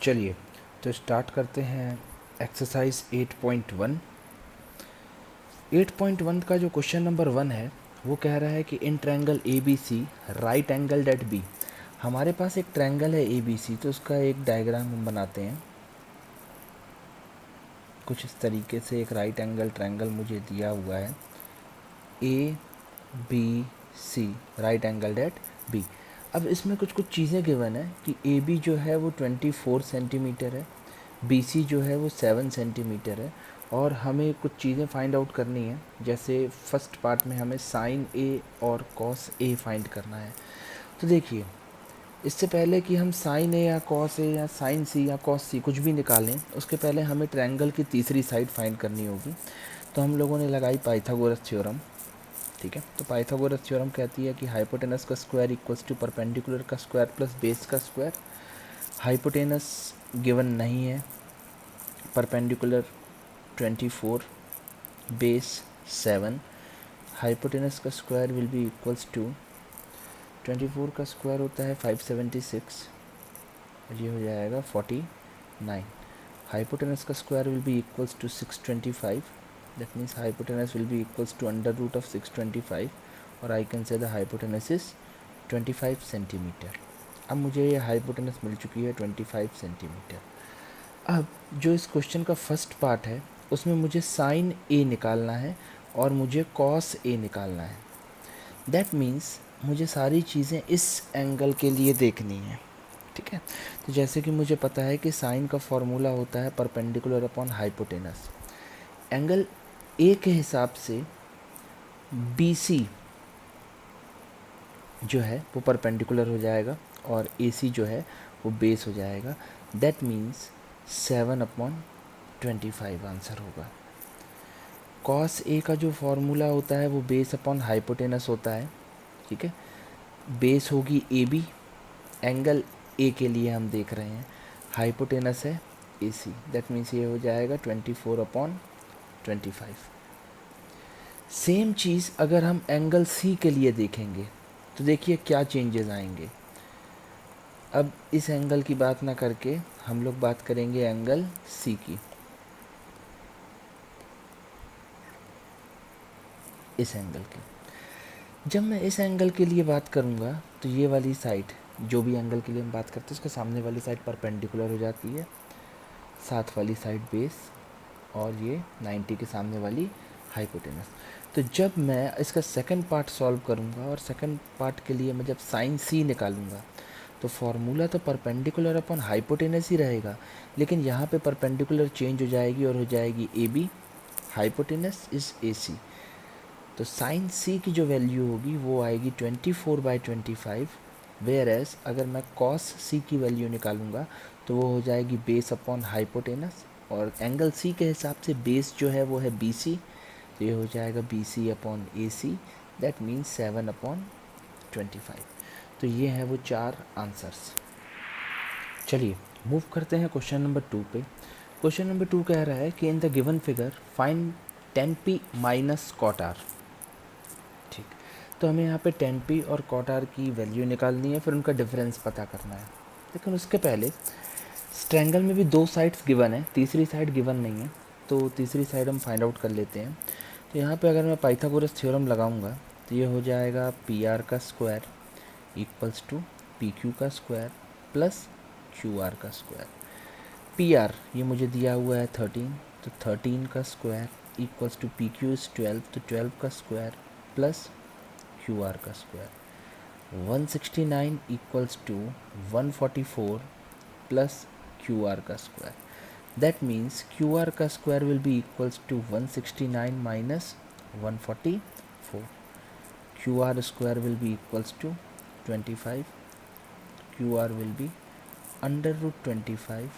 चलिए तो स्टार्ट करते हैं एक्सरसाइज 8.1। 8.1 का जो क्वेश्चन नंबर 1 है वो कह रहा है कि in triangle A B C right angle at B. हमारे पास एक ट्रायंगल है ए बी सी, तो उसका एक डायग्राम हम बनाते हैं। कुछ इस तरीके से एक राइट एंगल ट्रायंगल मुझे दिया हुआ है, A B C right angle at B. अब इसमें कुछ कुछ चीज़ें गिवन है कि ए बी जो है वो 24 सेंटीमीटर है, बी सी जो है वो 7 सेंटीमीटर है, और हमें कुछ चीज़ें फाइंड आउट करनी है। जैसे फर्स्ट पार्ट में हमें साइन ए और कॉस ए फाइंड करना है। तो देखिए, इससे पहले कि हम साइन ए या कॉस ए या साइन सी या कॉस सी कुछ भी निकालें, उसके पहले हमें ट्रायंगल की तीसरी साइड फाइंड करनी होगी। तो हम लोगों ने लगाई पाइथागोरस थ्योरम। ठीक है, तो पाइथागोरस थ्योरम कहती है कि हाइपोटेनस का स्क्वायर इक्वल्स टू परपेंडिकुलर का स्क्वायर प्लस बेस का स्क्वायर। हाइपोटेनस गिवन नहीं है, परपेंडिकुलर 24, बेस 7। हाइपोटेनस का square will be equals to 24 का स्क्वायर होता है 576, ये हो जाएगा 49। हाइपोटेनस का square will be equals to 625, that means hypotenuse will be equals to under root of 625, और I can say the hypotenuse is 25 centimetre. अब मुझे ये हाइपोटेनस मिल चुकी है 25 सेंटीमीटर। अब जो इस क्वेश्चन का फर्स्ट पार्ट है उसमें मुझे साइन ए निकालना है और मुझे कॉस ए निकालना है। दैट मीन्स मुझे सारी चीज़ें इस एंगल के लिए देखनी है। ठीक है, तो जैसे कि मुझे पता है कि साइन का फॉर्मूला होता है perpendicular upon hypotenuse. Angle A के हिसाब से बी सी जो है वो परपेंडिकुलर हो जाएगा और ए सी जो है वो बेस हो जाएगा। दैट मीन्स 7/25 आंसर होगा। कॉस ए का जो फॉर्मूला होता है वो बेस अपॉन हाइपोटेनस होता है। ठीक है, बेस होगी ए बी, एंगल ए के लिए हम देख रहे हैं, हाइपोटेनस है ए सी, दैट मीन्स ये हो जाएगा 24/25। सेम चीज़ अगर हम एंगल सी के लिए देखेंगे तो देखिए क्या चेंजेस आएंगे। अब इस एंगल की बात ना करके हम लोग बात करेंगे एंगल सी की। इस एंगल की जब मैं इस एंगल के लिए बात करूँगा तो ये वाली साइड, जो भी एंगल के लिए हम बात करते हैं उसके सामने वाली साइड परपेंडिकुलर हो जाती है, साथ वाली साइड बेस, और ये 90 के सामने वाली हाइपोटेनस। तो जब मैं इसका सेकंड पार्ट सॉल्व करूँगा और सेकंड पार्ट के लिए मैं जब साइन सी निकालूंगा तो फॉर्मूला तो परपेंडिकुलर अपॉन हाइपोटेनस ही रहेगा, लेकिन यहाँ पे परपेंडिकुलर चेंज हो जाएगी और हो जाएगी A B, hypotenuse is A C. तो साइन सी की जो वैल्यू होगी वो आएगी 24/25, वेयर एज अगर मैं कॉस सी की वैल्यू निकालूंगा तो वो हो जाएगी बेस अपॉन हाइपोटेनस, और एंगल सी के हिसाब से बेस जो है वो है बी सी, तो ये हो जाएगा B C upon A C, that means 7/25। तो ये हैं वो चार आंसर्स। चलिए मूव करते हैं क्वेश्चन नंबर 2 पे। क्वेश्चन नंबर 2 कह रहा है कि in the given figure find 10p minus cot R. ठीक, तो हमें यहाँ पे 10p और कॉट आर की वैल्यू निकालनी है, फिर उनका डिफरेंस पता करना है। लेकिन उसके पहले इस ट्रायंगल में भी दो साइड्स गिवन है, तीसरी साइड गिवन नहीं है, तो तीसरी साइड हम फाइंड आउट कर लेते हैं। तो यहाँ पे अगर मैं पाइथागोरस थ्योरम लगाऊंगा तो ये हो जाएगा पी आर का square equals to P Q का स्क्वायर प्लस क्यू आर का स्क्वायर। पी आर ये मुझे दिया हुआ है 13, तो 13 का square equals to P Q is 12, तो 12 का स्क्वायर प्लस क्यू आर का square. 169 equals to 144 plus Q R का square. That means Q R का square will be equals to 169 minus 144। Q R square will be equals to 25, Q R will be under root 25,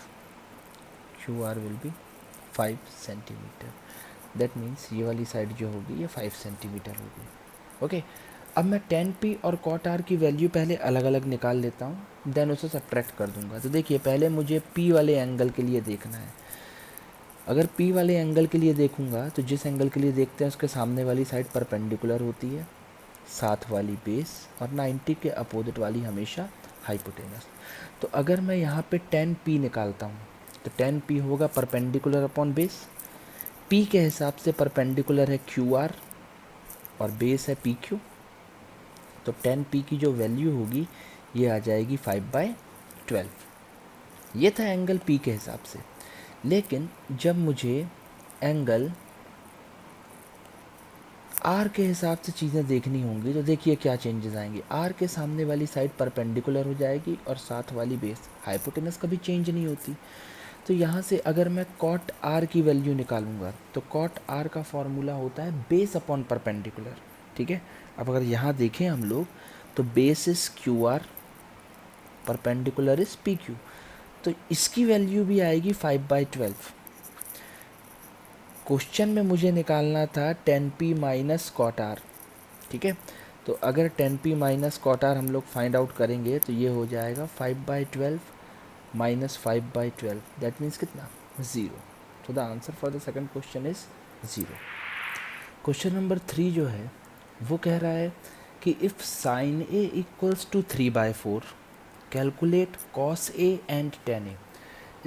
Q R will be 5 centimetre. That means ये वाली side जो होगी ये 5 centimetre होगी। Okay, अब मैं 10p और कॉट आर की वैल्यू पहले अलग अलग निकाल लेता हूँ, देन उसे सब्ट्रैक्ट कर दूंगा। तो देखिए पहले मुझे p वाले एंगल के लिए देखना है। अगर p वाले एंगल के लिए देखूंगा तो जिस एंगल के लिए देखते हैं उसके सामने वाली साइड परपेंडिकुलर होती है, साथ वाली बेस, और 90 के अपोजिट वाली हमेशा हाइपोटेनस। तो अगर मैं यहाँ पे 10p निकालता हूँ तो 10p होगा परपेंडिकुलर अपॉन बेस। p के हिसाब से परपेंडिकुलर है QR और बेस है PQ। तो 10p की जो वैल्यू होगी ये आ जाएगी 5/12। ये था एंगल p के हिसाब से। लेकिन जब मुझे एंगल r के हिसाब से चीज़ें देखनी होंगी तो देखिए क्या चेंजेस आएंगे। r के सामने वाली साइड परपेंडिकुलर हो जाएगी और साथ वाली बेस, हाइपोटेनस कभी चेंज नहीं होती। तो यहाँ से अगर मैं कॉट r की वैल्यू निकालूंगा तो कॉट r का फॉर्मूला होता है बेस अपॉन परपेंडिकुलर। ठीक है, अब अगर यहाँ देखें हम लोग तो base is QR, perpendicular is PQ। तो इसकी वैल्यू भी आएगी 5/12। क्वेश्चन में मुझे निकालना था 10p माइनस कॉट r। ठीक है, तो अगर 10p माइनस कॉट r हम लोग फाइंड आउट करेंगे तो ये हो जाएगा 5/12 माइनस 5/12, दैट मीन्स कितना, 0। तो the answer for the second question is 0। Question number 3 जो है वो कह रहा है कि if sine a equals to 3/4 calculate cos a and tan a।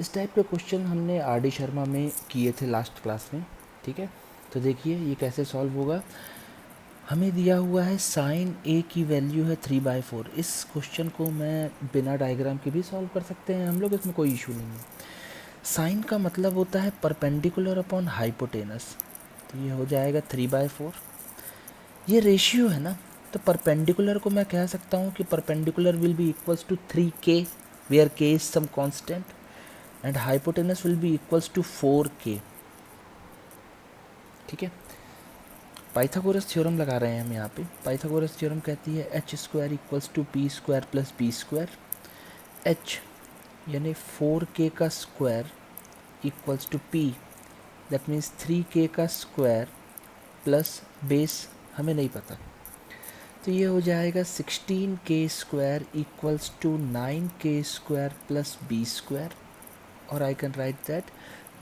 इस टाइप के क्वेश्चन हमने RD शर्मा में किए थे लास्ट क्लास में। ठीक है, तो देखिए ये कैसे सॉल्व होगा। हमें दिया हुआ है साइन a की वैल्यू है 3/4। इस क्वेश्चन को मैं बिना डायग्राम के भी सॉल्व कर सकते हैं हम लोग, इसमें कोई इशू नहीं है। साइन का मतलब होता है परपेंडिकुलर अपॉन हाइपोटेनस, तो ये हो जाएगा 3/4। ये रेशियो है ना, तो परपेंडिकुलर को मैं कह सकता हूँ कि perpendicular will be equals to 3k where k is some constant and hypotenuse will be equals to 4k। ठीक है, पाइथागोरस थ्योरम लगा रहे हैं हम यहाँ पे। पाइथागोरस थ्योरम कहती है h² equals to p² plus b²। h यानी 4k का square equals to p, that means 3k का स्क्वायर प्लस बेस हमें नहीं पता, तो ये हो जाएगा 16k² equals to 9k² plus b²। और I can write that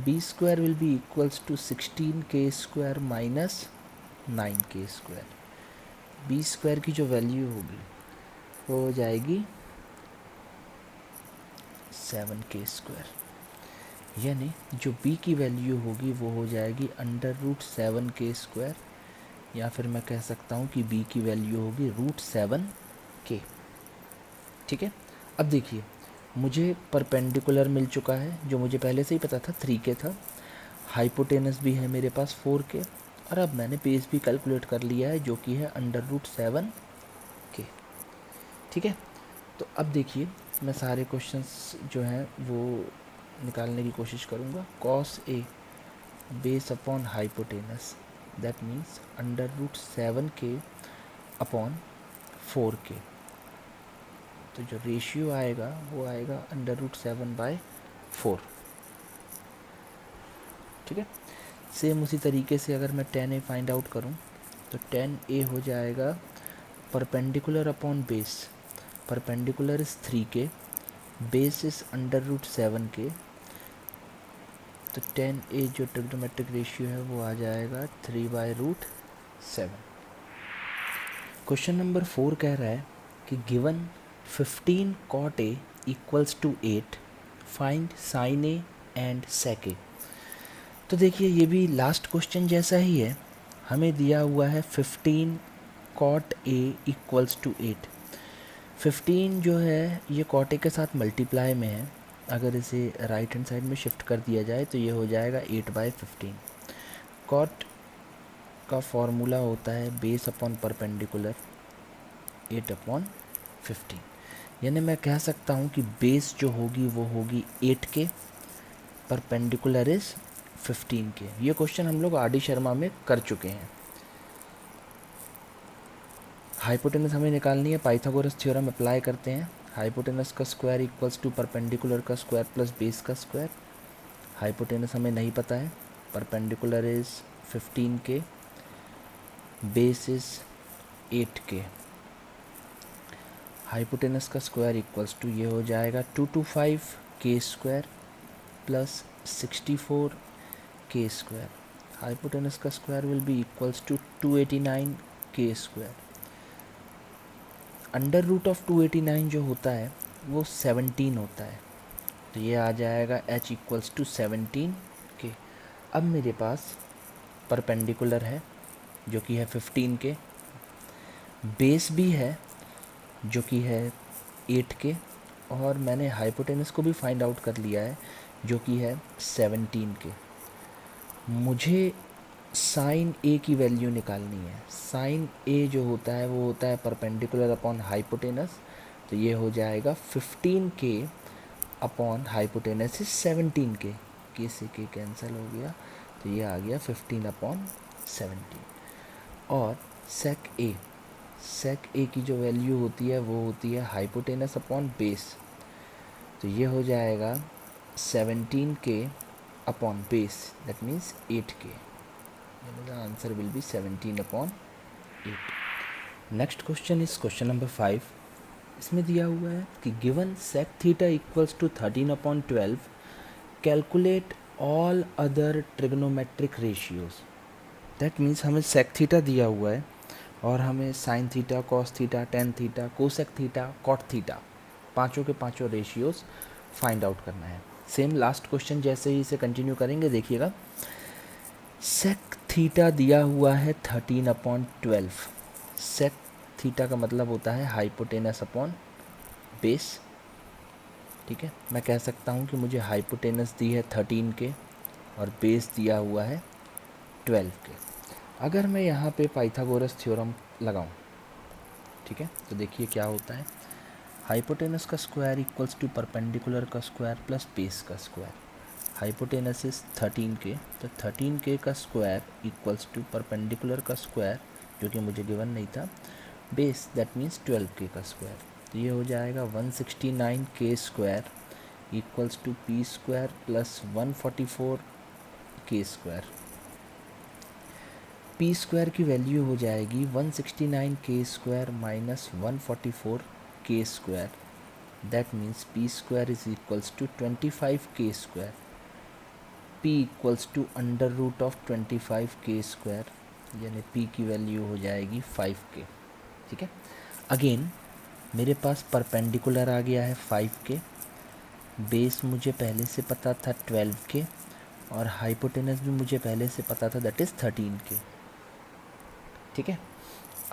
b² will be equals to 16k² minus 9k²। b² की जो वैल्यू होगी वो हो जाएगी 7k², यानी जो b की वैल्यू होगी वो हो जाएगी √7k², या फिर मैं कह सकता हूँ कि b की वैल्यू होगी √7k। ठीक है, अब देखिए मुझे परपेंडिकुलर मिल चुका है जो मुझे पहले से ही पता था 3k था, हाइपोटेनस भी है मेरे पास 4k, और अब मैंने बेस भी कैलकुलेट कर लिया है जो कि है √7k। ठीक है, तो अब देखिए मैं सारे क्वेश्चंस जो हैं वो निकालने की कोशिश करूँगा। Cos a base upon hypotenuse, that means √7k upon 4k। तो जो रेशियो आएगा वो आएगा √7/4। ठीक है, सेम उसी तरीके से अगर मैं tan a फाइंड आउट करूं तो tan a हो जाएगा perpendicular upon base, perpendicular is 3k, base is √7k, तो tan a जो ट्रिग्नोमेट्रिक रेशियो है वो आ जाएगा 3/√7। क्वेश्चन नंबर 4 कह रहा है कि given 15 cot a equals to 8, find sine a and sec a। तो देखिए ये भी लास्ट क्वेश्चन जैसा ही है। हमें दिया हुआ है 15 cot a इक्वल्स टू 8। 15 जो है ये cot a के साथ मल्टीप्लाई में है, अगर इसे राइट हैंड साइड में शिफ्ट कर दिया जाए तो ये हो जाएगा 8/15। cot का फॉर्मूला होता है बेस अपॉन परपेंडिकुलर 8/15, यानी मैं कह सकता हूँ कि बेस जो होगी वो होगी 8k, परपेंडिकुलर इज 15k। ये क्वेश्चन हम लोग RD शर्मा में कर चुके हैं। हाइपोटेनस हमें निकालनी है, पाइथागोरस थ्योरम अप्लाई करते हैं। हाइपोटेनस का स्क्वायर इक्वल्स टू परपेंडिकुलर का स्क्वायर प्लस बेस का स्क्वायर। हाइपोटेनस हमें नहीं पता है, perpendicular is 15k, base is 8k। Hypotenuse का स्क्वायर इक्वल्स टू ये हो जाएगा 225k² प्लस 64k²। हाइपोटेनस का square will be equals to 289k²। Under root of 289 जो होता है वो 17 होता है, तो ये आ जाएगा h इक्वल्स टू 17 के। अब मेरे पास परपेंडिकुलर है जो कि है 15 के, बेस भी है जो कि है 8 के, और मैंने हाइपोटेनस को भी फाइंड आउट कर लिया है जो कि है 17 के। मुझे साइन ए की वैल्यू निकालनी है। साइन ए जो होता है वो होता है परपेंडिकुलर अपॉन हाइपोटेनस, तो ये हो जाएगा 15 के अपॉन हाइपोटेनस इज 17 के से के कैंसिल हो गया, तो ये आ गया 15 अपॉन 17। और सेक ए की जो वैल्यू होती है वो होती है हाइपोटेनस अपॉन बेस, तो ये हो जाएगा 17 के upon base, that means 8 k. The answer will be 17 upon 8। Next question is question number 5। इसमें दिया हुआ है कि given sec theta equals to 13 upon 12, calculate all other trigonometric ratios. That means हमें सेक थीटा दिया हुआ है और हमें sine theta, cos theta, tan theta, cosec theta, cot theta, पाँचों के पाँचों रेशियोज फाइंड आउट करना है। सेम लास्ट क्वेश्चन जैसे ही इसे कंटिन्यू करेंगे। देखिएगा, सेक थीटा दिया हुआ है 13 अपॉन 12। सेक थीटा का मतलब होता है हाइपोटेनस अपॉन बेस। ठीक है, मैं कह सकता हूँ कि मुझे हाइपोटेनस दी है 13 के और बेस दिया हुआ है 12 के। अगर मैं यहाँ पे पाइथागोरस थ्योरम लगाऊँ, ठीक है, तो देखिए क्या होता है। हाइपोटेनस का स्क्वायर इक्वल्स टू परपेंडिकुलर का स्क्वायर प्लस बेस का स्क्वायर। हाइपोटेनस इज 13 के, तो 13 के का स्क्वायर इक्वल्स टू परपेंडिकुलर का स्क्वायर जो कि मुझे गिवन नहीं था, बेस दैट मीन्स 12 के का स्क्वायर। तो ये हो जाएगा 169 k square equals to P square plus 144 k square. P square की वैल्यू हो जाएगी 169 k square minus 144 k square, that means P square is equals to 25 k square. p equals to under root of 25 k square, यानी p की value हो जाएगी 5 के। ठीक है, अगेन मेरे पास परपेंडिकुलर आ गया है 5 के, बेस मुझे पहले से पता था 12 के, और हाइपोटेनस भी मुझे पहले से पता था, दैट इज़ 13 के। ठीक है,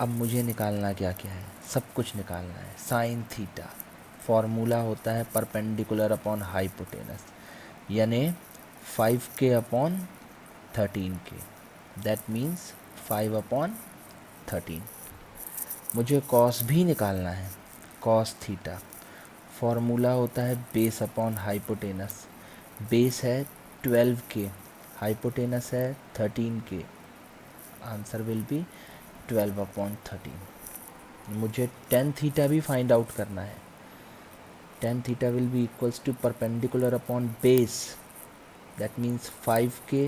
अब मुझे निकालना क्या क्या है, सब कुछ निकालना है। साइन थीटा फॉर्मूला होता है परपेंडिकुलर अपॉन हाइपोटेनस, यानी 5 के अपॉन 13 के, दैट मीन्स 5 अपॉन 13। मुझे कॉस भी निकालना है। कॉस थीटा फॉर्मूला होता है बेस अपॉन हाइपोटेनस, बेस है 12 के, हाइपोटेनस है 13 के, आंसर विल बी 12 अपॉन 13। मुझे टेन थीटा भी फाइंड आउट करना है। Tan theta will be equals to perpendicular upon base, that means 5 k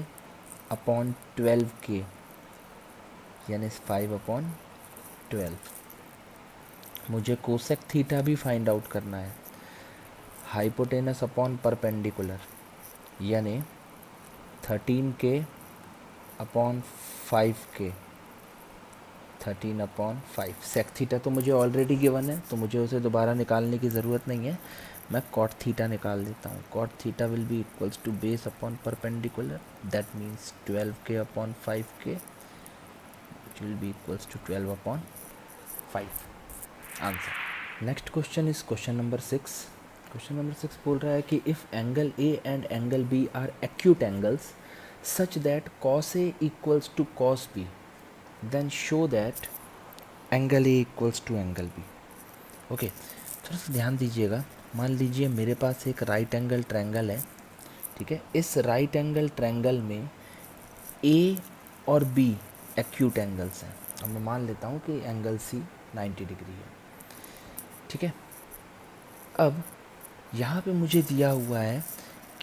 upon 12 के, यानी 5 अपॉन 12। मुझे कोसेक थीटा भी फाइंड आउट करना है। हाइपोटेनस अपॉन परपेंडिकुलर, यानी 13 के अपॉन 5 के, 13 अपॉन 5। सेक थीटा तो मुझे ऑलरेडी गिवन है, तो मुझे उसे दोबारा निकालने की ज़रूरत नहीं है। मैं कॉट थीटा निकाल देता हूँ। Cot theta will be equals to base upon perpendicular, that means 12 k upon 5 k, which will be equals to 12 upon 5। Answer. Next question is question number 6। Question number 6 बोल रहा है कि if angle A and angle B are acute angles such that cos A equals to cos B, then show that angle A equals to angle B. Okay, थोड़ा सा ध्यान दीजिएगा। मान लीजिए मेरे पास एक राइट एंगल ट्रायंगल है, ठीक है। इस राइट एंगल ट्रायंगल में ए और बी एक्यूट एंगल्स हैं। अब मैं मान लेता हूँ कि एंगल सी 90 डिग्री है, ठीक है। अब यहाँ पे मुझे दिया हुआ है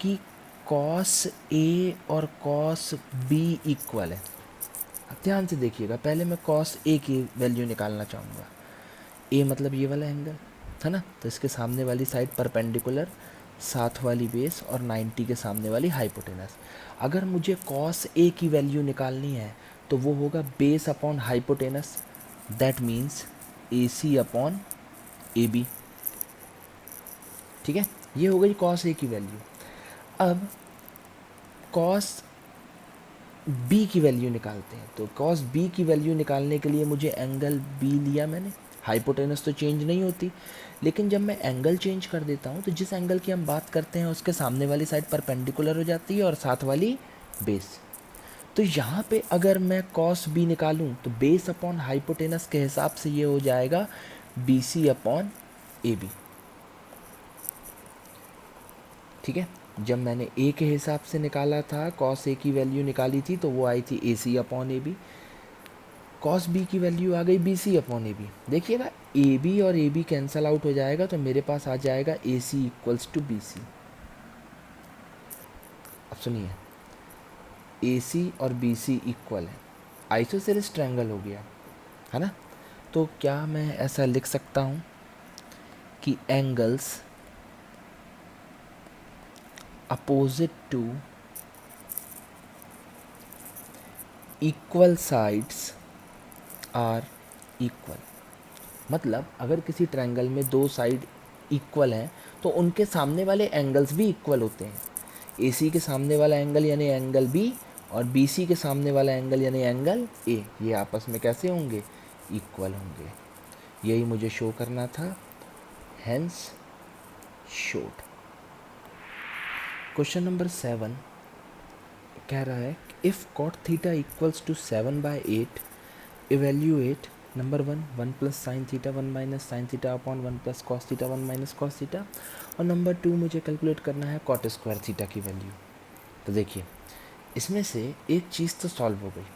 कि कॉस ए और कॉस बी इक्वल है। अब ध्यान से देखिएगा, पहले मैं कॉस ए की वैल्यू निकालना चाहूँगा। ए मतलब ये वाला एंगल है ना, तो इसके सामने वाली साइड परपेंडिकुलर, साथ वाली बेस और 90 के सामने वाली हाइपोटेनस। अगर मुझे कॉस ए की वैल्यू निकालनी है तो वो होगा base upon hypotenuse, that means A C upon A B. ठीक है, ये हो गई कॉस ए की वैल्यू। अब कॉस बी की वैल्यू निकालते हैं। तो कॉस बी की वैल्यू निकालने के लिए मुझे एंगल बी लिया मैंने, हाइपोटेनस तो चेंज नहीं होती, लेकिन जब मैं एंगल चेंज कर देता हूँ तो जिस एंगल की हम बात करते हैं उसके सामने वाली साइड परपेंडिकुलर हो जाती है और साथ वाली बेस। तो यहाँ पे अगर मैं कॉस बी निकालूँ तो बेस अपॉन हाइपोटेनस के हिसाब से ये हो जाएगा B C upon A B. ठीक है, जब मैंने ए के हिसाब से निकाला था, कॉस ए की वैल्यू निकाली थी, तो वो आई थी A C upon A B. Cos B की वैल्यू आ गई B C upon A B. देखिएगा ए बी और ए बी कैंसल आउट हो जाएगा तो मेरे पास आ जाएगा ए सी इक्वल्स टू बी सी। अब सुनिए, ए सी और बी सी इक्वल है, आइसोसेलेस ट्रायंगल हो गया है ना। तो क्या मैं ऐसा लिख सकता हूँ कि angles opposite to equal sides are equal. मतलब अगर किसी ट्रायंगल में दो साइड इक्वल हैं तो उनके सामने वाले एंगल्स भी इक्वल होते हैं। ए सी के सामने वाला एंगल यानी एंगल बी और बी सी के सामने वाला एंगल यानी एंगल ए, ये आपस में कैसे होंगे, इक्वल होंगे। यही मुझे शो करना था, हेंस शोड। क्वेश्चन नंबर 7 कह रहा है if cot theta equals to 7/8 evaluate number 1 plus sine theta 1 minus sine theta upon 1 plus cos theta 1 minus cos theta. और नंबर 2 मुझे कैलकुलेट करना है कॉट स्क्वायर थीटा की वैल्यू। तो देखिए इसमें से एक चीज़ तो सॉल्व हो गई,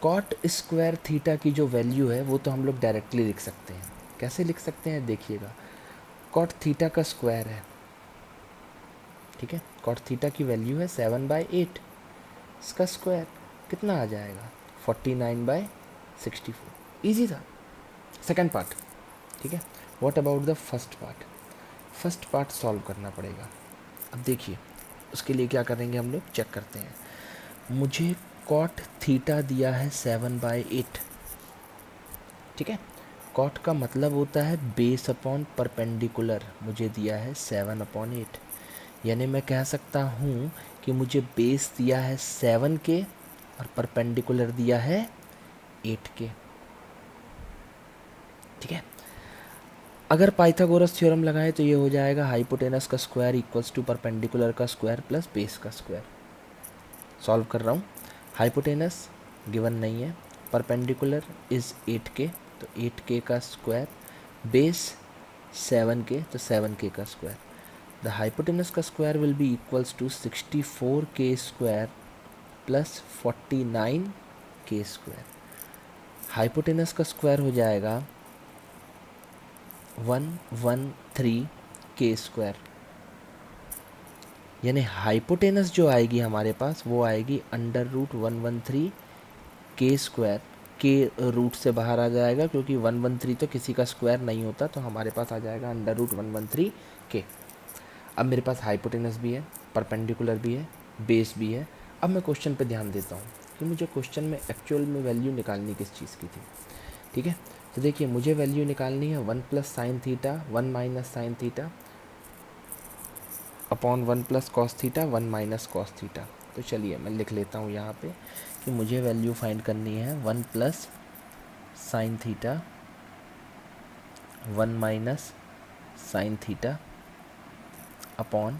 कॉट स्क्वायर थीटा की जो वैल्यू है वो तो हम लोग डायरेक्टली लिख सकते हैं। कैसे लिख सकते हैं, देखिएगा कॉट थीटा का स्क्वायर है, ठीक है, कॉट थीटा की वैल्यू है 7/8, इसका स्क्वायर कितना आ जाएगा 49/64। ईजी था। सेकंड पार्ट, ठीक है, what about the first part. First part solve करना पड़ेगा। अब देखिए उसके लिए क्या करेंगे हम लोग, चेक करते हैं। मुझे कॉट थीटा दिया है 7/8, ठीक है, कॉट का मतलब होता है बेस अपॉन परपेंडिकुलर, मुझे दिया है 7/8। यानी मैं कह सकता हूँ कि मुझे बेस दिया है 7 के और परपेंडिकुलर दिया है 8 के। ठीक है, अगर पाइथागोरस थ्योरम लगाएं तो ये हो जाएगा हाइपोटेनस का स्क्वायर इक्वल्स टू परपेंडिकुलर का स्क्वायर प्लस बेस का स्क्वायर। सॉल्व कर रहा हूँ, हाइपोटेनस गिवन नहीं है, परपेंडिकुलर इज़ 8k तो 8k का स्क्वायर, बेस 7k तो 7k का स्क्वायर। द हाइपोटेनस का square will be equals to 64k square plus 49k square. Hypotenuse का स्क्वायर हो जाएगा 113k स्क्वायर, यानी हाइपोटेनस जो आएगी हमारे पास वो आएगी √113k स्क्वायर। के रूट से बाहर आ जाएगा क्योंकि 113 तो किसी का स्क्वायर नहीं होता, तो हमारे पास आ जाएगा √113k। अब मेरे पास हाइपोटेनस भी है, परपेंडिकुलर भी है, बेस भी है। अब मैं क्वेश्चन पे ध्यान देता हूँ कि मुझे क्वेश्चन में एक्चुअल में वैल्यू निकालनी किस चीज़ की थी। ठीक है, तो देखिए मुझे वैल्यू निकालनी है 1 plus sine theta 1 minus sine theta upon 1 plus cos theta 1 minus cos theta. तो चलिए मैं लिख लेता हूँ यहाँ पे कि मुझे वैल्यू फाइंड करनी है 1 plus sine theta 1 minus sine theta upon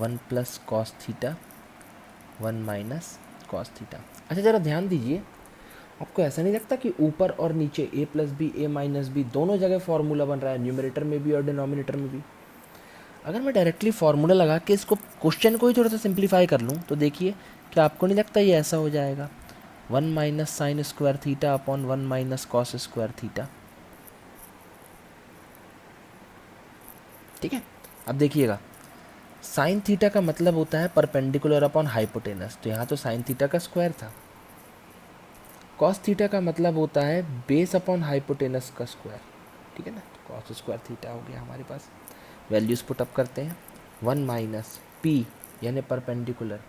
1 plus cos theta 1 minus cos theta. अच्छा ज़रा ध्यान दीजिए, आपको ऐसा नहीं लगता कि ऊपर और नीचे a plus B a minus B दोनों जगह फार्मूला बन रहा है, न्यूमरेटर में भी और डिनोमिनेटर में भी। अगर मैं डायरेक्टली फार्मूला लगा के इसको क्वेश्चन को ही थोड़ा सा सिंप्लीफाई कर लूँ तो देखिए क्या आपको नहीं लगता ये ऐसा हो जाएगा 1 minus sine square theta upon 1 minus cos square theta. ठीक है, अब देखिएगा साइन थीटा का मतलब होता है परपेंडिकुलर अपॉन हाइपोटेनस, तो यहाँ तो साइन थीटा का स्क्वायर था। कॉस थीटा का मतलब होता है बेस अपॉन हाइपोटेनस का स्क्वायर। ठीक है ना, कॉस स्क्वायर थीटा हो गया हमारे पास। वैल्यूज़ पुट अप करते हैं, 1 माइनस पी यानी परपेंडिकुलर।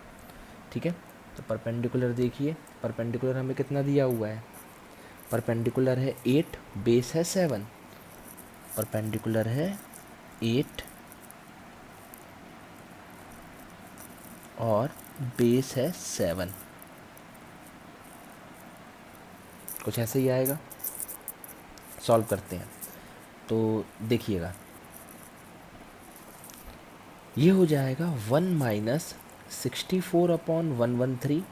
ठीक है, तो परपेंडिकुलर देखिए, परपेंडिकुलर हमें कितना दिया हुआ है, परपेंडिकुलर है 8, बेस है 7, परपेंडिकुलर है 8 और बेस है 7, कुछ ऐसे ही आएगा। सॉल्व करते हैं तो देखिएगा, ये हो जाएगा 1 minus 64 upon 113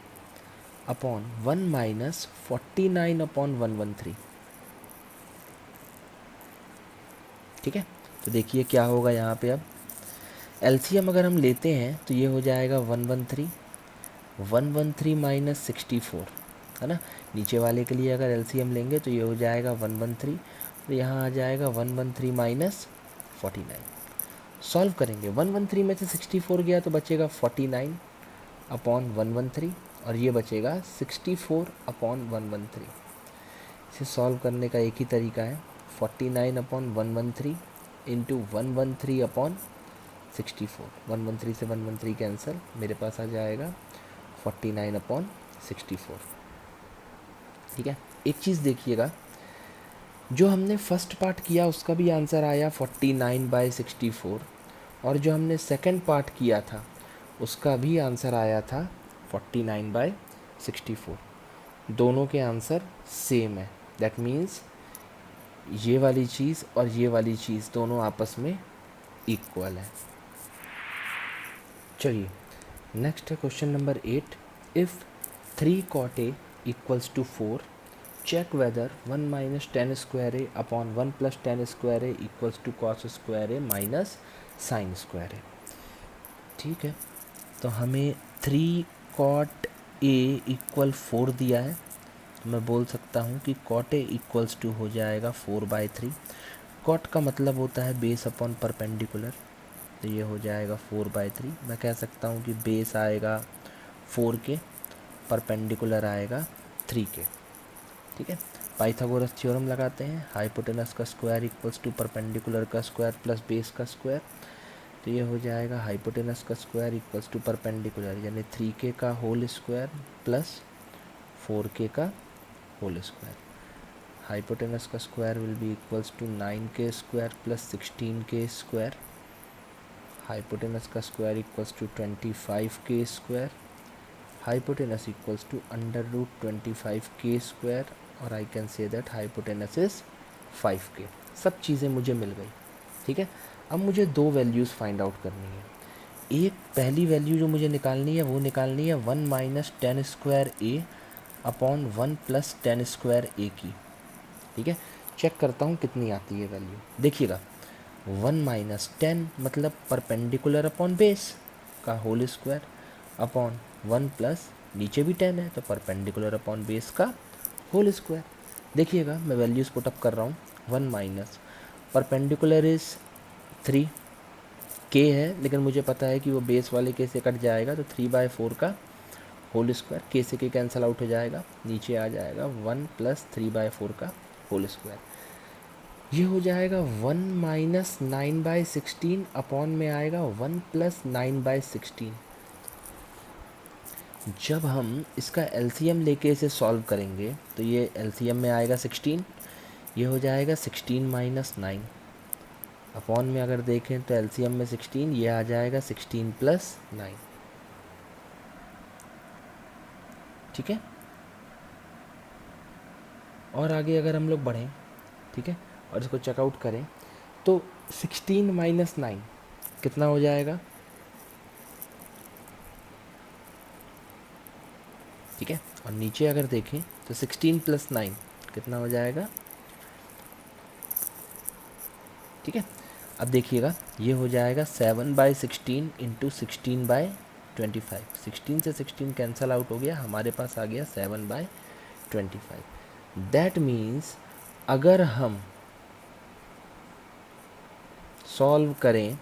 upon 1 minus 49 upon 113। ठीक है, तो देखिए क्या होगा यहाँ पे। अब एलसीएम अगर हम लेते हैं तो ये हो जाएगा 113 माइनस 64, है ना। नीचे वाले के लिए अगर एलसीएम लेंगे तो ये हो जाएगा 113, तो यहाँ आ जाएगा 113 माइनस 49। सॉल्व करेंगे, 113 में से 64 गया तो बचेगा 49 अपॉन 113, और ये बचेगा 64 अपॉन 113। इसे सॉल्व करने का एक ही तरीका है, 49 अपॉन 113 इंटू 113 अपॉन 64। 113 से 113 कैंसिल, मेरे पास आ जाएगा 49 अपॉन 64। ठीक है, एक चीज़ देखिएगा, जो हमने फर्स्ट पार्ट किया उसका भी आंसर आया 49/64, और जो हमने सेकंड पार्ट किया था उसका भी आंसर आया था 49/64। दोनों के आंसर सेम है, दैट मीन्स ये वाली चीज़ और ये वाली चीज़ दोनों आपस में इक्वल है। चलिए नेक्स्ट है question number 8। If 3 cot A equals to 4, check whether 1 minus 10 square A upon 1 plus 10 square A equals to cos square A minus sine square A. ठीक है, तो हमें 3 cot A इक्वल 4 दिया है, तो मैं बोल सकता हूँ कि cot A इक्वल्स टू हो जाएगा 4/3। cot का मतलब होता है बेस अपॉन परपेंडिकुलर, तो ये हो जाएगा 4/3। मैं कह सकता हूँ कि बेस आएगा 4 के, परपेंडिकुलर आएगा 3 के। ठीक है, पाइथागोरस थ्योरम लगाते हैं, हाइपोटेनस का स्क्वायर इक्वल्स टू परपेंडिकुलर का स्क्वायर प्लस बेस का स्क्वायर, तो ये हो जाएगा हाइपोटेनस का स्क्वायर इक्वल्स टू परपेंडिकुलर यानी 3k का होल स्क्वायर प्लस 4k का होल स्क्वायर। हाइपोटेनस का square will be equals to 9k square plus 16k square. Hypotenuse का square equals to 25k square. Hypotenuse equals to √25k square, और I can say that hypotenuse is 5k। सब चीज़ें मुझे मिल गई। ठीक है, अब मुझे दो वैल्यूज़ फाइंड आउट करनी है। एक पहली वैल्यू जो मुझे निकालनी है वो निकालनी है 1 minus 10 square A upon 1 plus 10 square ए की। ठीक है, चेक करता हूँ कितनी आती है वैल्यू। देखिएगा, 1 माइनस 10 मतलब परपेंडिकुलर अपॉन बेस का होल स्क्वायर अपॉन 1 प्लस नीचे भी 10 है तो परपेंडिकुलर अपॉन बेस का होल स्क्वायर। देखिएगा मैं वैल्यूज़ पुट अप कर रहा हूँ। 1 माइनस परपेंडिकुलर इज़ 3 के है, लेकिन मुझे पता है कि वो बेस वाले के से कट जाएगा, तो 3/4 का होल स्क्वायर, के से के कैंसिल आउट हो जाएगा, नीचे आ जाएगा 1 प्लस 3/4 का होल स्क्वायर। ये हो जाएगा 1 माइनस 9/16 अपॉन में आएगा 1 प्लस 9/16। जब हम इसका एलसीएम लेके इसे सॉल्व करेंगे तो ये एलसीएम में आएगा 16, ये हो जाएगा 16 माइनस 9 अपॉन में अगर देखें तो एलसीएम में 16, ये आ जाएगा 16 प्लस 9। ठीक है, और आगे अगर हम लोग बढ़ें, ठीक है, और इसको चेकआउट करें तो 16 माइनस 9 कितना हो जाएगा। ठीक है, और नीचे अगर देखें तो 16 प्लस 9 कितना हो जाएगा। ठीक है, अब देखिएगा ये हो जाएगा 7/16 इंटू 16/25। 16 से 16 कैंसल आउट हो गया, हमारे पास आ गया 7/25। दैट मीन्स अगर हम सॉल्व करें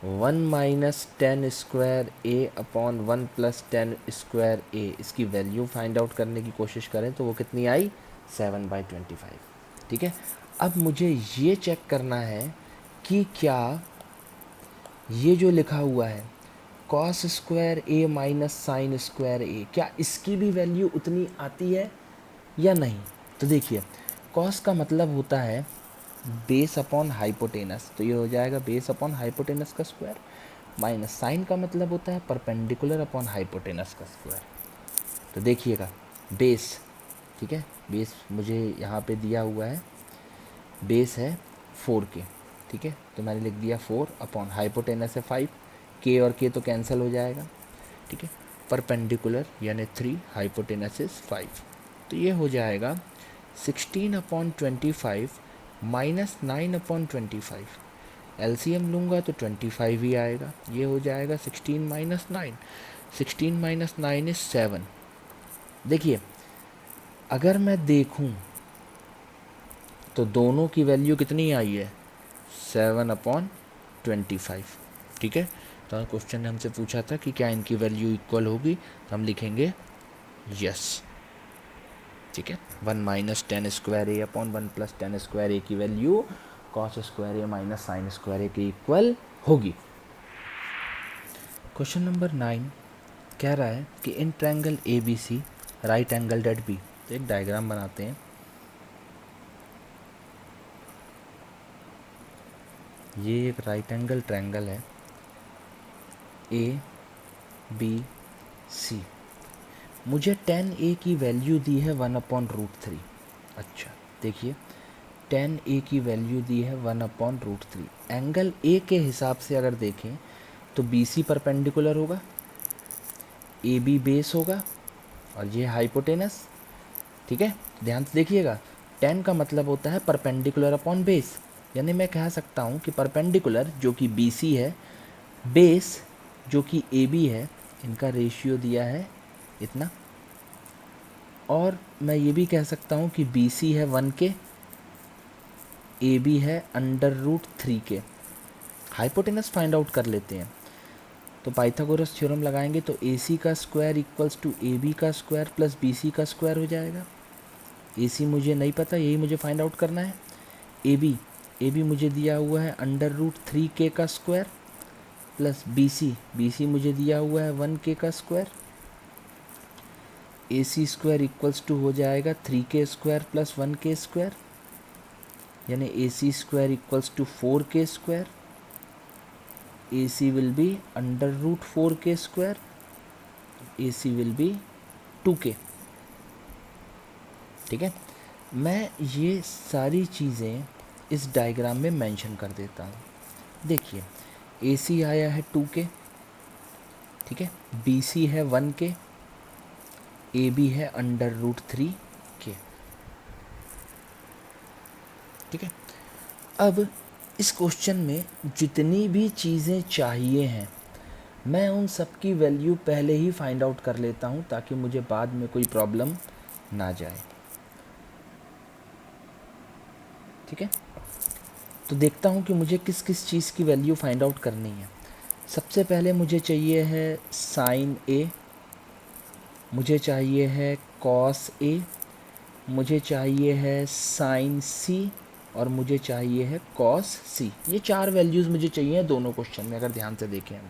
1 minus 10 square A upon 1 plus 10 square ए, इसकी वैल्यू फाइंड आउट करने की कोशिश करें तो वो कितनी आई, 7/25। ठीक है, अब मुझे ये चेक करना है कि क्या ये जो लिखा हुआ है cos square A minus sine square ए, क्या इसकी भी वैल्यू उतनी आती है या नहीं। तो देखिए, कॉस का मतलब होता है बेस अपॉन हाइपोटेनस, तो ये हो जाएगा बेस अपॉन हाइपोटेनस का स्क्वायर, माइनस साइन का मतलब होता है परपेंडिकुलर अपॉन हाइपोटेनस का स्क्वायर। तो देखिएगा बेस, ठीक है, बेस मुझे यहाँ पे दिया हुआ है, बेस है 4k, ठीक है, तो मैंने लिख दिया 4 अपॉन हाइपोटेनस है 5, k और k तो कैंसिल हो जाएगा, ठीक है, परपेंडिकुलर यानी 3, हाइपोटेनस इज 5। तो ये हो जाएगा 16/25 माइनस 9/25। एलसीएम लूँगा तो 25 ही आएगा, ये हो जाएगा 16 माइनस 9, 16 माइनस 9 इज 7। देखिए अगर मैं देखूं तो दोनों की वैल्यू कितनी आई है, 7/25, ठीक है। तो क्वेश्चन ने हमसे पूछा था कि क्या इनकी वैल्यू इक्वल होगी, तो हम लिखेंगे यस, ठीक है। 1 minus ten square A upon 1 plus ten square ए की value cos square A minus sine square ए के इक्वल होगी। क्वेश्चन नंबर 9 कह रहा है कि in triangle A B C right angle at B. तो एक डायग्राम बनाते हैं। ये एक राइट एंगल ट्रायंगल है ए बी सी। मुझे tan a की वैल्यू दी है 1/√3। अच्छा देखिए tan a की वैल्यू दी है 1/√3। एंगल a के हिसाब से अगर देखें तो BC परपेंडिकुलर होगा, AB बेस होगा और ये हाइपोटेनस, ठीक है। ध्यान से देखिएगा, tan का मतलब होता है परपेंडिकुलर अपॉन बेस, यानी मैं कह सकता हूँ कि परपेंडिकुलर जो कि BC है, बेस जो कि AB है, इनका रेशियो दिया है इतना। और मैं ये भी कह सकता हूँ कि BC है 1k, AB है √3k। हाइपोटेनस फाइंड आउट कर लेते हैं। तो पाइथागोरस थ्योरम लगाएंगे तो AC का स्क्वायर इक्वल्स टू AB का स्क्वायर प्लस BC का स्क्वायर हो जाएगा। AC मुझे नहीं पता, यही मुझे फाइंड आउट करना है। AB मुझे दिया हुआ है √3k का स्क्वायर प्लस BC मुझे दिया हुआ है 1k का square. AC square equals to हो जाएगा 3k square plus 1k square, यानी AC square equals to 4k square. AC will be √4k square, AC will be 2k, ठीक है। मैं ये सारी चीज़ें इस डायग्राम में मेंशन कर देता हूँ। देखिए AC आया है 2k, ठीक है, BC है 1k, AB है √3k, ठीक है। अब इस क्वेश्चन में जितनी भी चीज़ें चाहिए हैं मैं उन सब की वैल्यू पहले ही फाइंड आउट कर लेता हूँ ताकि मुझे बाद में कोई प्रॉब्लम ना जाए, ठीक है। तो देखता हूँ कि मुझे किस किस चीज़ की वैल्यू फाइंड आउट करनी है। सबसे पहले मुझे चाहिए है साइन ए, मुझे चाहिए है कॉस ए, मुझे चाहिए है साइन सी और मुझे चाहिए है कॉस सी। ये 4 वैल्यूज़ मुझे चाहिए दोनों क्वेश्चन में, अगर ध्यान से देखें हम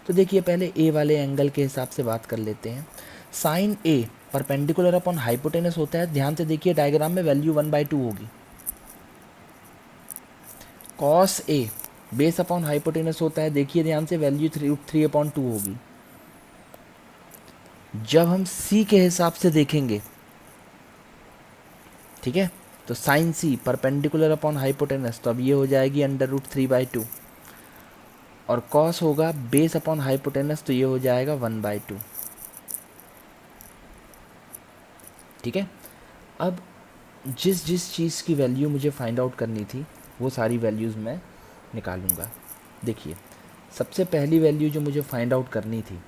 तो देखिए पहले ए वाले एंगल के हिसाब से बात कर लेते हैं। साइन ए परपेंडिकुलर अपॉन हाइपोटेनस होता है, ध्यान से देखिए डायग्राम में वैल्यू 1/2 होगी। Cos A base upon hypotenuse होता है, देखिए ध्यान से वैल्यू 3/2 होगी। जब हम सी के हिसाब से देखेंगे, ठीक है, तो sine C perpendicular upon hypotenuse, तो अब ये हो जाएगी √3/2 और कॉस होगा बेस अपॉन हाइपोटेनस, तो ये हो जाएगा 1/2, ठीक है। अब जिस जिस चीज़ की वैल्यू मुझे फाइंड आउट करनी थी वो सारी वैल्यूज़ मैं निकालूंगा। देखिए सबसे पहली वैल्यू जो मुझे फाइंड आउट करनी थी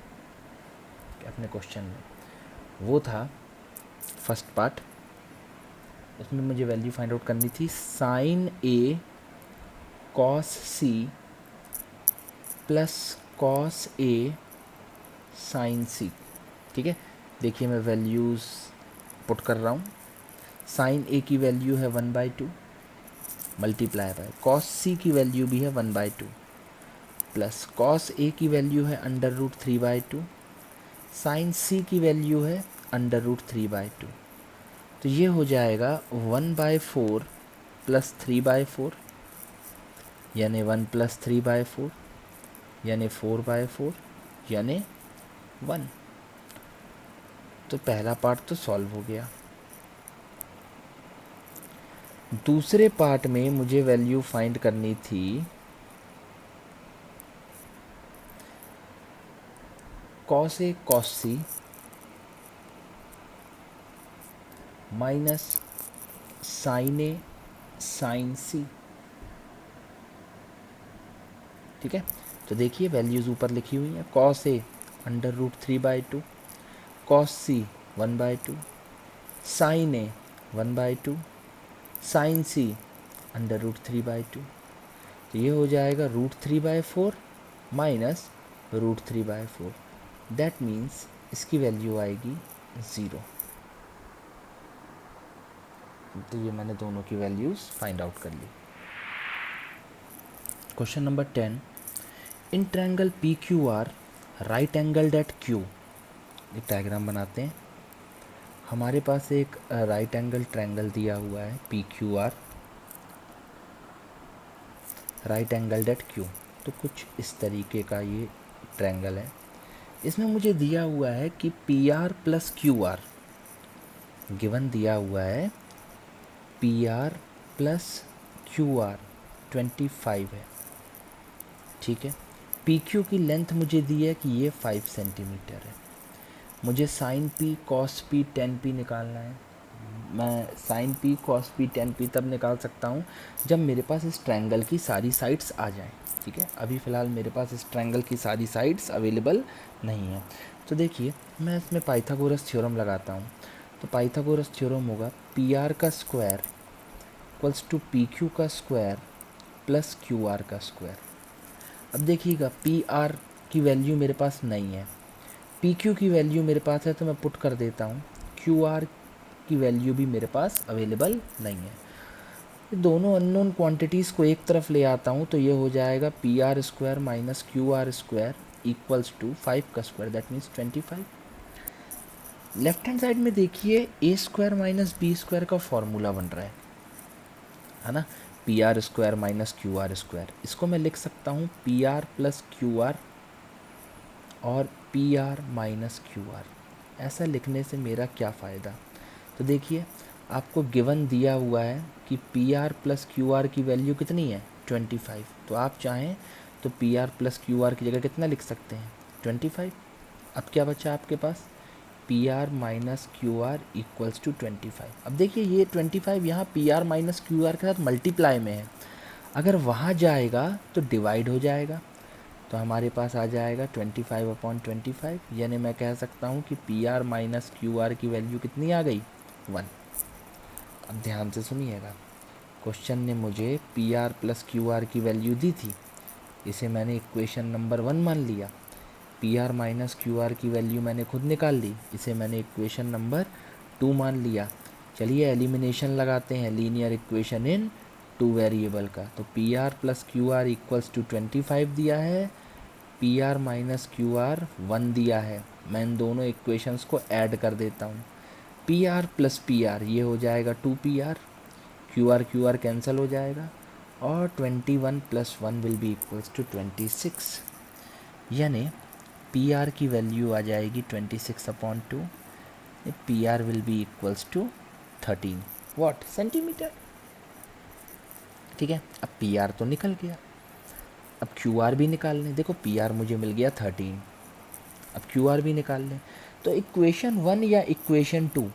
अपने क्वेश्चन में वो था फर्स्ट पार्ट, उसमें मुझे वैल्यू फाइंड आउट करनी थी sign A cos C plus cos A sign सी, ठीक है। देखिए मैं वैल्यूज़ पुट कर रहा हूँ। साइन ए की वैल्यू है 1/2 मल्टीप्लाई बाय कॉस सी की वैल्यू भी है 1/2 प्लस कॉस ए की वैल्यू है √3/2, साइन सी की वैल्यू है √3/2। तो ये हो जाएगा 1/4 प्लस 3/4, यानी 1 प्लस 3/4 यानी 4/4 यानी 1। तो पहला पार्ट तो सॉल्व हो गया। दूसरे पार्ट में मुझे वैल्यू फाइंड करनी थी cos A cos C minus sign A sign सी। ठीक है, तो देखिए वैल्यूज़ ऊपर लिखी हुई हैं। Cos A √3/2, cos C 1/2, sign A 1/2, sign सी √3/2। तो ये हो जाएगा √3/4 माइनस √3/4। दैट मीन्स इसकी वैल्यू आएगी 0। तो ये मैंने दोनों की वैल्यूज़ फाइंड आउट कर ली। Question number 10, in triangle P Q R right angled at Q. एक डायग्राम बनाते हैं। हमारे पास एक राइट एंगल ट्रायंगल दिया हुआ है P Q R, right angled at Q. तो कुछ इस तरीके का ये ट्रायंगल है। इसमें मुझे दिया हुआ है कि P R plus Q are, given दिया हुआ है P R plus Q are 25 है। ठीक है, पी क्यू की लेंथ मुझे दी है कि ये 5 सेंटीमीटर है। मुझे sine P cos P tan P निकालना है। मैं sine P cos P tan P तब निकाल सकता हूँ जब मेरे पास इस ट्रायंगल की सारी साइड्स आ जाएं। ठीक है, अभी फ़िलहाल मेरे पास इस ट्रायंगल की सारी साइड्स अवेलेबल नहीं है। तो देखिए मैं इसमें पाइथागोरस थ्योरम लगाता हूँ। तो पाइथागोरस थ्योरम होगा पी आर का square equals to P Q का स्क्वायर प्लस क्यू आर का स्क्वायर। अब देखिएगा पी आर की वैल्यू मेरे पास नहीं है, पी क्यू की वैल्यू मेरे पास है, तो मैं पुट कर देता हूँ। क्यू आर की वैल्यू भी मेरे पास अवेलेबल नहीं है। ये दोनों अननोन क्वांटिटीज़ को एक तरफ ले आता हूँ तो ये हो जाएगा P R square minus Q R square equals to 5 का square, that means 25। Left hand side में देखिए A square minus B square का फॉर्मूला बन रहा है ना, P R square minus Q R square. इसको मैं लिख सकता हूँ P R plus Q R और P R minus Q R. ऐसा लिखने से मेरा क्या फ़ायदा? तो देखिए आपको गिवन दिया हुआ है कि P R plus Q are की वैल्यू कितनी है 25। तो आप चाहें तो P R plus Q are की जगह कितना लिख सकते हैं 25। अब क्या बचा आपके पास P R minus Q R equals to 25। अब देखिए ये 25 यहाँ P R minus Q R के साथ मल्टीप्लाई में है, अगर वहाँ जाएगा तो डिवाइड हो जाएगा। तो हमारे पास आ जाएगा 25/25, यानी मैं कह सकता हूँ कि P R minus Q are की वैल्यू कितनी आ गई 1। अब ध्यान से सुनिएगा, क्वेश्चन ने मुझे P R plus Q are की वैल्यू दी थी, इसे मैंने इक्वेशन नंबर 1 मान लिया। P R minus Q are की वैल्यू मैंने खुद निकाल ली, इसे मैंने इक्वेशन नंबर 2 मान लिया। चलिए एलिमिनेशन लगाते हैं लीनियर इक्वेशन इन 2 वेरिएबल का। तो P R plus Q R equals to 25 दिया है, P R minus Q R 1 दिया है। मैं इन दोनों इक्वेशंस को ऐड कर देता हूँ। P R plus P R ये हो जाएगा 2PR, क्यू आर कैंसिल हो जाएगा और 21 + 1 विल बी इक्वल्स टू 26। यानी पी आर की वैल्यू आ जाएगी 26/2, P R will be equals to 13 what centimetre. ठीक है, अब पी आर तो निकल गया, अब क्यू आर भी निकाल लें। देखो पी आर मुझे मिल गया 13, अब क्यू आर भी निकाल लें। तो इक्वेशन 1 या इक्वेशन 2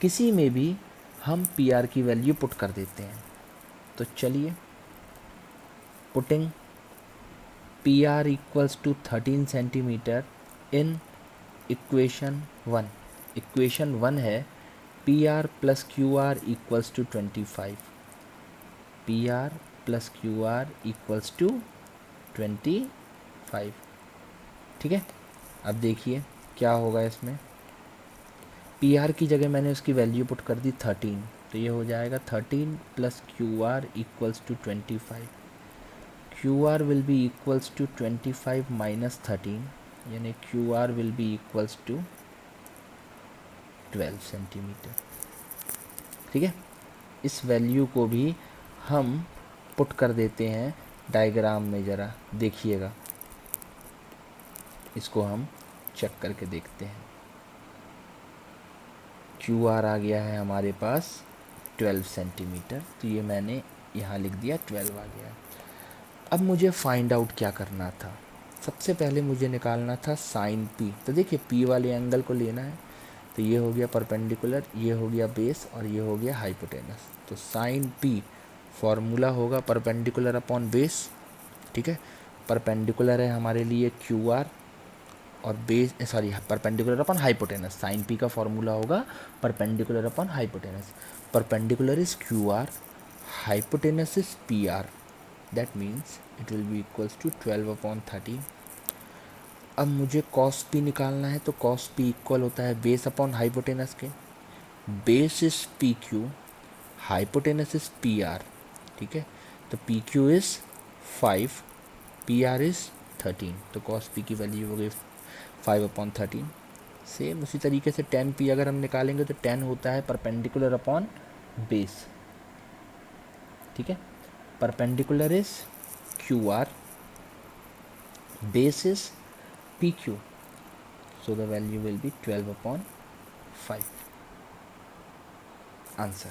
किसी में भी हम पी आर की वैल्यू पुट कर देते हैं। तो चलिए putting P R equals to 13 centimetre in equation 1। Equation 1 है P R plus Q R equals to 25, P R plus Q R equals to 25। ठीक है, अब देखिए क्या होगा इसमें। पी आर की जगह मैंने उसकी वैल्यू पुट कर दी 13, तो ये हो जाएगा 13 + Q R equals to 25। Q R will be equals to 25 minus 13, यानी Q R will be equals to 12 centimetre. ठीक है, इस वैल्यू को भी हम पुट कर देते हैं डायग्राम में, ज़रा देखिएगा। इसको हम चेक करके देखते हैं। क्यू आर आ गया है हमारे पास 12 सेंटीमीटर, तो ये मैंने यहाँ लिख दिया 12 आ गया। अब मुझे फाइंड आउट क्या करना था, सबसे पहले मुझे निकालना था साइन पी। तो देखिए पी वाले एंगल को लेना है, तो ये हो गया परपेंडिकुलर, ये हो गया बेस और ये हो गया हाइपोटेनस। तो साइन पी फॉर्मूला होगा परपेंडिकुलर अपॉन बेस, ठीक है। परपेंडिकुलर है हमारे लिए क्यू आर और base sorry perpendicular upon hypotenuse. Sine P का फॉर्मूला होगा perpendicular upon hypotenuse. Perpendicular is Q R, hypotenuse is P R, that means it will be equals to 12/13। अब मुझे कॉस पी निकालना है, तो कॉस पी इक्वल होता है base upon hypotenuse के। Base is P Q, hypotenuse is P are, ठीक है। तो P Q is 5, P R is 13, तो कॉस पी की वैल्यू हो गई 5/13। सेम उसी तरीके से टेन पी अगर हम निकालेंगे तो टेन होता है परपेंडिकुलर अपॉन बेस, ठीक है। Perpendicular is Q are, base is P Q, so the value will be 12/5 answer.